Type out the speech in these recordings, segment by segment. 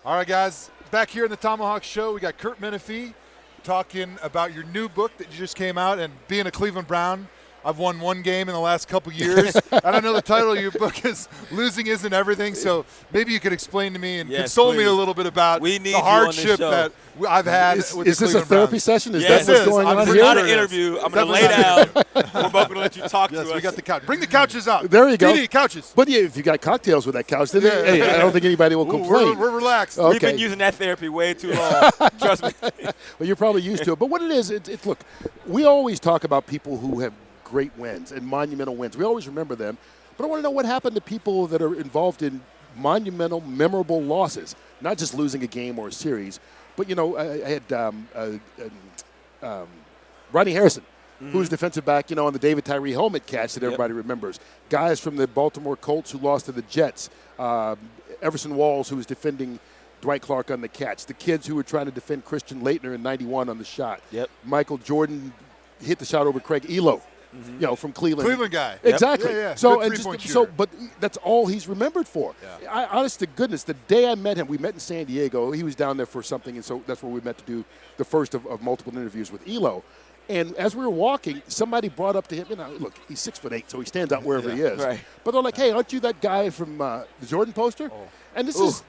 All right, guys, back here in the Tomahawk Show, we got Curt Menefee talking about your new book that you just came out, and being a Cleveland Brown, I've won one game in the last couple years. And I know the title of your book is Losing Isn't Everything, so maybe you could explain to me and console me a little bit about the hardship that I've had with the Cleveland Browns. Is this a therapy session? Is that what's going on here? It's not an interview. I'm going to lay down. We're both going to let you talk to us. We got the couch. Bring the couches out. There you go. DD, couches. But yeah, if you got cocktails with that couch, then hey, I don't think anybody will complain. We're relaxed. Okay. We've been using that therapy way too long. Trust me. Well, you're probably used to it. But what it is, it's look, we always talk about people who have great wins and monumental wins. We always remember them. But I want to know what happened to people that are involved in monumental, memorable losses, not just losing a game or a series. But, you know, I had Ronnie Harrison, who was defensive back, on the David Tyree helmet catch that everybody remembers. Guys from the Baltimore Colts who lost to the Jets. Everson Walls, who was defending Dwight Clark on the catch. The kids who were trying to defend Christian Laettner in 91 on the shot. Michael Jordan hit the shot over Craig Elo. From Cleveland. Cleveland guy. Exactly. Yeah. So, but that's all he's remembered for. Yeah. Honest to goodness, the day I met him, we met in San Diego. He was down there for something, and so that's where we met to do the first of multiple interviews with Elo. And as we were walking, somebody brought up to him, look, he's 6'8", so he stands out wherever he is. Right. But they're like, hey, aren't you that guy from the Jordan poster? Oh. And this is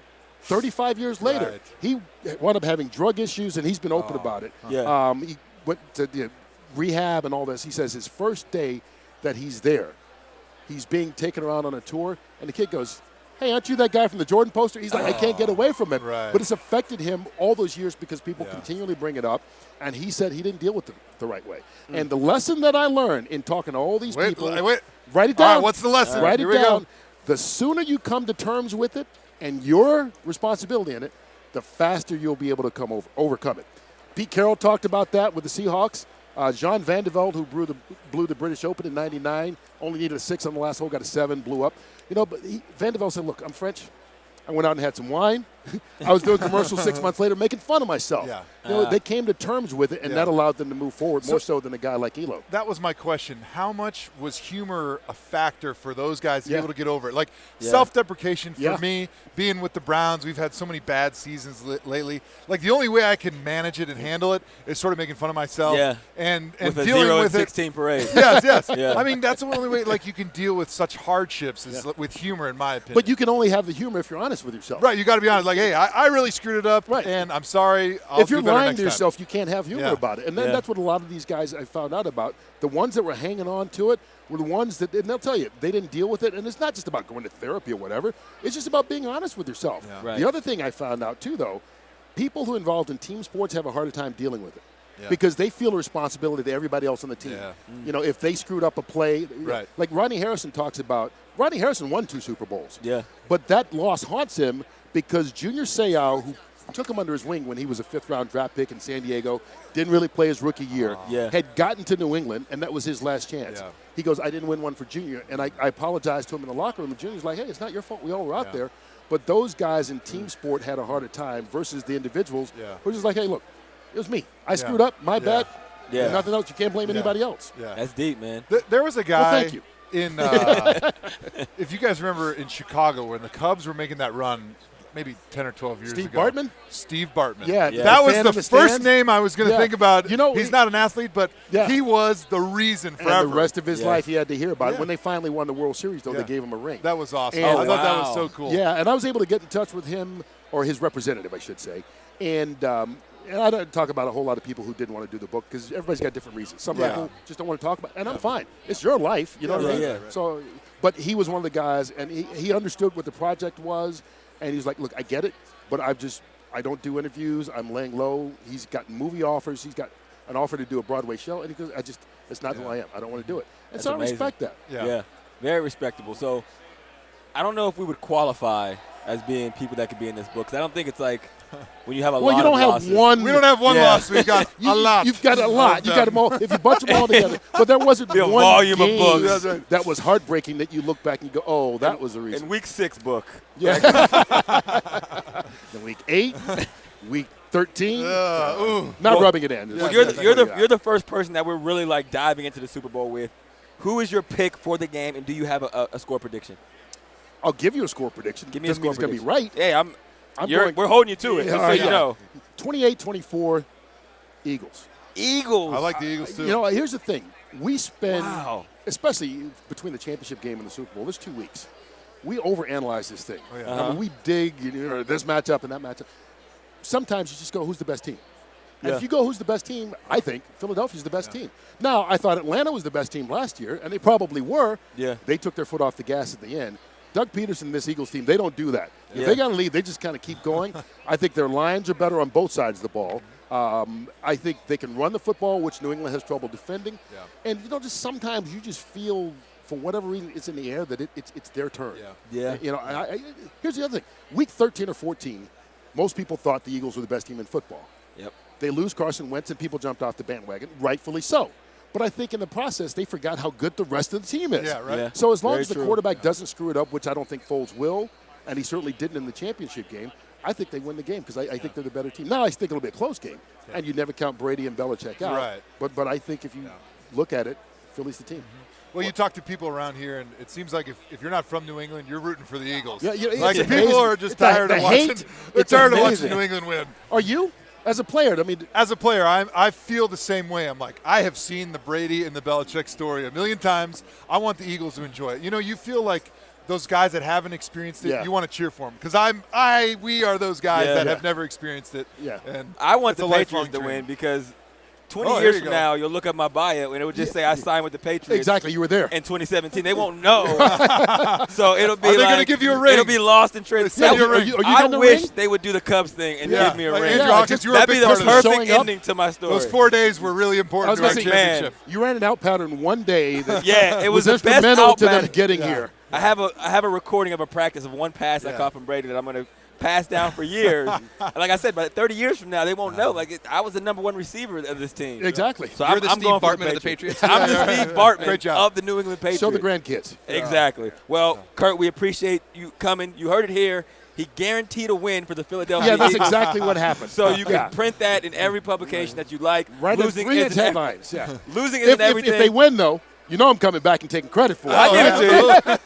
35 years later. Right. He wound up having drug issues, and he's been open about it. Yeah. He went to rehab and all this. He says his first day that he's there, he's being taken around on a tour, and the kid goes, hey, aren't you that guy from the Jordan poster? He's like, I can't get away from it. Right. But it's affected him all those years because people continually bring it up, and he said he didn't deal with it the right way. And the lesson that I learned in talking to all these people, write it down. All right, what's the lesson? Write Here it we down. go. The sooner you come to terms with it and your responsibility in it, the faster you'll be able to overcome it. Pete Carroll talked about that with the Seahawks. Jean Van de Velde, who blew the British Open in '99, only needed a 6 on the last hole, got a 7, blew up. But Van de Velde said, look, I'm French. I went out and had some wine. I was doing commercials 6 months later making fun of myself. Yeah. They came to terms with it, and that allowed them to move forward more so than a guy like Elo. That was my question. How much was humor a factor for those guys to be able to get over it? Like self-deprecation for me, being with the Browns, we've had so many bad seasons lately. Like the only way I can manage it and handle it is sort of making fun of myself and with a dealing 0 with 16 parade. Yes. Yeah. I mean, that's the only way you can deal with such hardships is with humor, in my opinion. But you can only have the humor if you're honest with yourself. Right, you got to be honest. Like, hey, I really screwed it up, and I'm sorry. I'll if you're do better lying next to time. yourself, you can't have humor about it. And then that's what a lot of these guys I found out about. The ones that were hanging on to it were the ones that, and they'll tell you, they didn't deal with it. And it's not just about going to therapy or whatever. It's just about being honest with yourself. Yeah. Right. The other thing I found out, too, though, people who are involved in team sports have a harder time dealing with it. Yeah. Because they feel a responsibility to everybody else on the team. Yeah. If they screwed up a play. Right. Like Ronnie Harrison talks about, Ronnie Harrison won 2 Super Bowls. Yeah. But that loss haunts him because Junior Seau, who took him under his wing when he was a 5th-round draft pick in San Diego, didn't really play his rookie year, had gotten to New England, and that was his last chance. Yeah. He goes, I didn't win one for Junior, and I apologized to him in the locker room, and Junior's like, hey, it's not your fault. We all were out there. But those guys in team sport had a harder time versus the individuals who were just like, hey, look, it was me. I screwed up. My bad. Yeah. Nothing else. You can't blame anybody else. Yeah. That's deep, man. There was a guy Well, thank you. in, if you guys remember in Chicago when the Cubs were making that run maybe 10 or 12 years ago. Steve Bartman? Steve Bartman. Yeah. That was fan the in the first stands. name I was going to think about. He's not an athlete, but Yeah. he was the reason forever. And the rest of his life he had to hear about it. When they finally won the World Series, though, Yeah. they gave him a ring. That was awesome. And- I thought that was so cool. Yeah, and I was able to get in touch with him, or his representative, I should say. And I don't talk about a whole lot of people who didn't want to do the book because everybody's got different reasons. Some people just don't want to talk about it, and I'm fine. It's your life, you know what I mean? Yeah. So, but he was one of the guys, and he understood what the project was, and he was like, look, I get it, but I don't do interviews. I'm laying low. He's got movie offers. He's got an offer to do a Broadway show, and he goes, it's not who I am. I don't want to do it. And That's so amazing. I respect that. Yeah. Very respectable. So I don't know if we would qualify as being people that could be in this book. 'Cause I don't think it's like when you have a lot you don't of have losses. one. We don't have one loss. We've got a lot. You've got a lot. You got them all. If you bunch them all together, but there wasn't The one volume of game books. that was heartbreaking that you look back and you go, "Oh, that was the reason." In week 6 book. Yeah. Then week 8, week 13, not rubbing it in. Well, you're the first person that we're really like diving into the Super Bowl with. Who is your pick for the game, and do you have a score prediction? I'll give you a score prediction. Give me a Doesn't mean score it's going to be prediction. right. Hey, We're holding you to it, just so you know. 28-24, Eagles. Eagles. I like the Eagles too. You know, here's the thing. We spend, Wow. especially between the championship game and the Super Bowl, there's 2 weeks. We overanalyze this thing. Oh, yeah. I mean, we dig this matchup and that matchup. Sometimes you just go, who's the best team? And if you go, who's the best team, I think Philadelphia's the best team. Now, I thought Atlanta was the best team last year, and they probably were. Yeah. They took their foot off the gas at the end. Doug Peterson and this Eagles team, they don't do that. Yeah. If they got a lead, they just kind of keep going. I think their lines are better on both sides of the ball. I think they can run the football, which New England has trouble defending. Yeah. And, just sometimes you just feel, for whatever reason, it's in the air that it's their turn. Yeah. Here's the other thing. Week 13 or 14, most people thought the Eagles were the best team in football. Yep. They lose Carson Wentz, and people jumped off the bandwagon, rightfully so. But I think in the process, they forgot how good the rest of the team is. Yeah, right. Yeah. So as long Very as the true. quarterback doesn't screw it up, which I don't think Foles will, and he certainly didn't in the championship game, I think they win the game because I think they're the better team. Now, I think it'll be a close game, and you never count Brady and Belichick out. Right. But I think if you look at it, Philly's the team. Well, you talk to people around here, and it seems like if you're not from New England, you're rooting for the Eagles. Yeah, like it's people amazing. are just It's the tired of hate, watching. They're it's tired of amazing. watching New England win. Are you? As a player, I mean, As a player, I feel the same way. I'm like, I have seen the Brady and the Belichick story a million times. I want the Eagles to enjoy it. You feel like those guys that haven't experienced it, you want to cheer for them because we are those guys that have never experienced it. Yeah. And I want it's the a Patriots to lifelong win dream. because 20 Oh, there years you from go. now, you'll look up my bio and it would just say I signed with the Patriots. exactly, you were there. In 2017, they won't know. So it'll be Are they like gonna give you a ring? It'll be lost in translation. send you a ring. Are you I getting the wish ring? they would do the Cubs thing and Yeah. give me a Like ring. Andrew Yeah, Hawkins, just- you were a That'd be big the part of perfect this. Showing up. ending to my story. Those 4 days were really I important was to our gonna say, championship. you ran an out pattern one day that Yeah, it was was the best instrumental out to them pattern. getting here. I have a recording of a practice of one pass I Yeah. caught from Brady that I'm going to pass down for years. And like I said, by 30 years from now, they won't know. I was the number one receiver of this team. Exactly. So You're I'm, the I'm Steve going for Bartman of the Patriots. I'm the Steve Bartman Great job. of the New England Patriots. Show the grandkids. Exactly. Well, Curt, we appreciate you coming. You heard it here. He guaranteed a win for the Philadelphia Yeah, that's Eagles. exactly what happened. So you can Yeah. print that in every publication that you like. Right at Losing 3-inch isn't headlines. Yeah. Losing isn't If everything. they win, though, I'm coming back and taking credit for it. I give it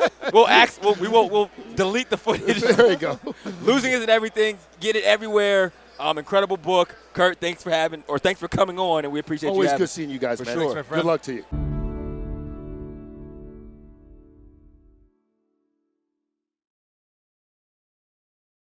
to you. Absolutely. We'll delete the footage. There you go. Losing isn't everything. Get it everywhere. Incredible book. Curt, thanks for coming on, and we appreciate Always you having good seeing you guys, man. sure. Thanks, my friend. Good luck to you.